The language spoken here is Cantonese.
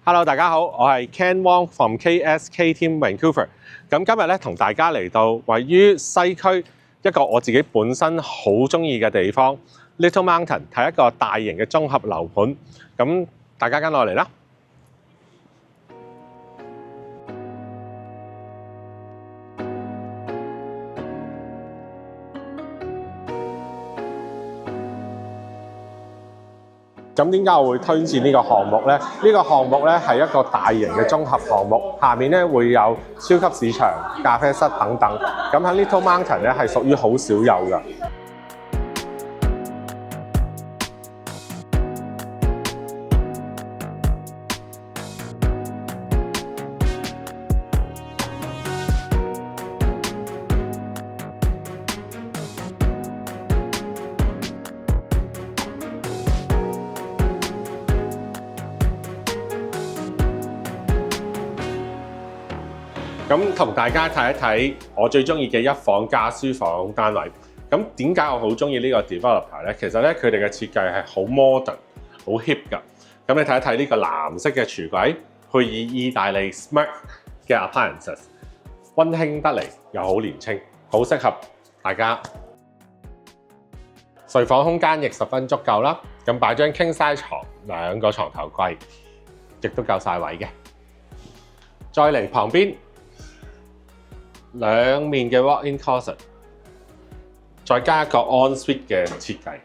Hello， 大家好，我係 Ken Wong from KSK Team Vancouver。咁今日咧同大家嚟到位於西區一個我自己本身好中意嘅地方 Little Mountain， 係一個大型嘅綜合樓盤。咁大家跟我嚟啦。咁點解我會推薦呢個項目呢？呢個項目咧係一個大型嘅綜合項目，下面咧會有超級市場、咖啡室等等。咁喺 Little Mountain 咧係屬於好少有嘅。咁同大家睇一睇我最中意嘅一房加書房單位。咁點解我好中意呢個 developer 咧？其實咧佢哋嘅設計係好 modern、好 hip 㗎。咁你睇一睇呢個藍色嘅櫥櫃，配以意大利 smart 嘅 appliances， 溫馨得嚟又好年輕，好適合大家。睡房空間亦十分足夠啦。咁擺張 king size 床，兩個床頭櫃，亦都夠晒位嘅。再嚟旁邊。兩面嘅 walk-in closet， 再加一個 ensuite 嘅設計。